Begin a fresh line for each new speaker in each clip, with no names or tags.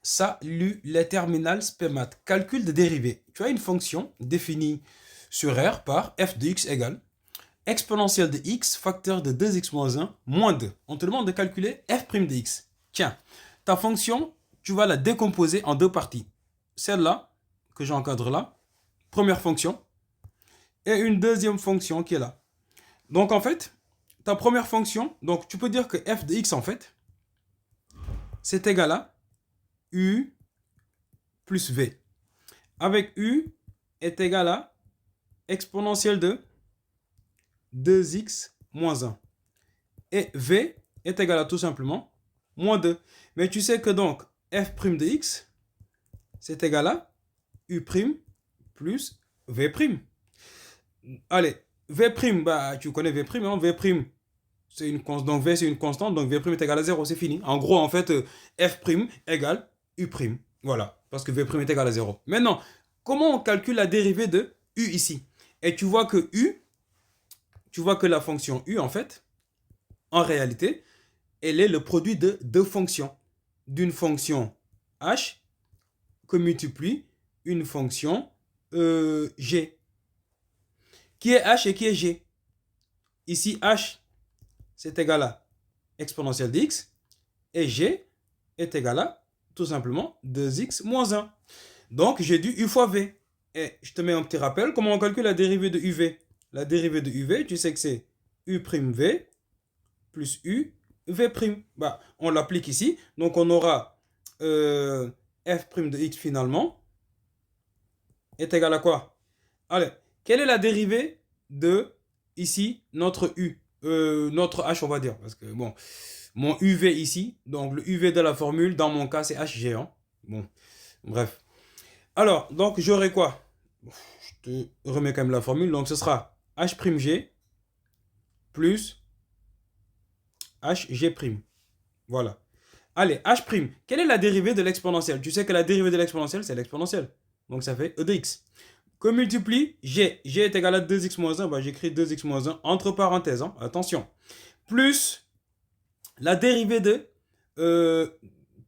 Salut les terminales SPEMAT. Calcul de dérivée. Tu as une fonction définie sur R par f de x égale exponentielle de x facteur de 2x moins 1 moins 2. On te demande de calculer f' de x. Tiens, ta fonction, tu vas la décomposer en deux parties. Celle-là, que j'encadre là, première fonction, et une deuxième fonction qui est là. Donc en fait, ta première fonction, donc tu peux dire que f de x en fait, c'est égal à u plus v. Avec u est égal à exponentielle de 2x moins 1. Et v est égal à tout simplement moins 2. Mais tu sais que donc f' de x, c'est égal à u' plus v'. Allez, v', bah, tu connais v', hein, v', c'est une constante, donc v c'est une constante, donc v' est égal à 0, c'est fini. En gros, en fait, f' égale u'. Voilà, parce que v' est égal à 0. Maintenant, comment on calcule la dérivée de u ici? Et tu vois que la fonction u, en fait, en réalité, elle est le produit de deux fonctions. D'une fonction h que multiplie une fonction g. Qui est h et qui est g? Ici, h, c'est égal à exponentielle de x, et g est égal à tout simplement 2x moins 1. Donc, j'ai du u fois v. Et je te mets un petit rappel, comment on calcule la dérivée de uv? La dérivée de uv, tu sais que c'est u'v plus u v'. Bah, on l'applique ici. Donc, on aura f' de x finalement est égal à quoi? Allez, quelle est la dérivée de ici notre u? Notre h, on va dire. Parce que bon, mon uv ici, donc le uv de la formule, dans mon cas, c'est h géant. Bon, bref. Alors, donc j'aurai quoi? Je te remets quand même la formule. Donc, ce sera h'g plus hg'. Voilà. Allez, h'. Quelle est la dérivée de l'exponentielle? Tu sais que la dérivée de l'exponentielle, c'est l'exponentielle. Donc, ça fait e de x. Que multiplie g. G est égal à 2x moins 1. Bah, j'écris 2x moins 1 entre parenthèses. Hein, attention. Plus la dérivée de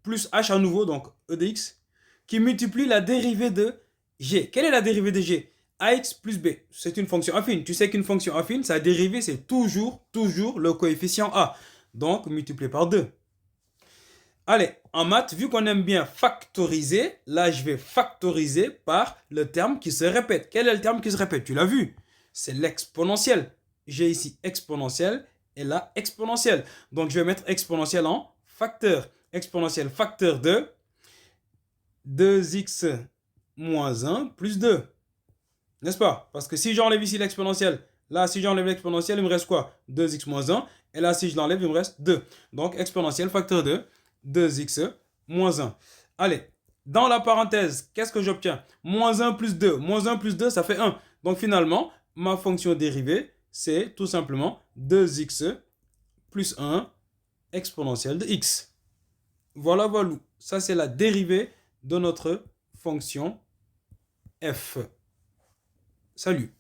plus h à nouveau, donc e de x, qui multiplie la dérivée de g. Quelle est la dérivée de g? Ax plus b. C'est une fonction affine. Tu sais qu'une fonction affine, sa dérivée, c'est toujours le coefficient a. Donc, multiplié par 2. Allez, en maths, vu qu'on aime bien factoriser, là, je vais factoriser par le terme qui se répète. Quel est le terme qui se répète? Tu l'as vu? C'est l'exponentielle. J'ai ici exponentielle et là, exponentielle. Donc, je vais mettre exponentielle en facteur. Exponentielle facteur de 2x moins 1 plus 2. N'est-ce pas? Parce que si j'enlève ici l'exponentielle, là, si j'enlève l'exponentielle, il me reste quoi? 2x moins 1. Et là, si je l'enlève, il me reste 2. Donc, exponentielle facteur de 2x moins 1. Allez, dans la parenthèse, qu'est-ce que j'obtiens? Moins 1 plus 2. Moins 1 plus 2, ça fait 1. Donc, finalement, ma fonction dérivée, c'est tout simplement 2x plus 1 exponentielle de x. Voilà, voilà. Ça, c'est la dérivée de notre fonction f. Salut.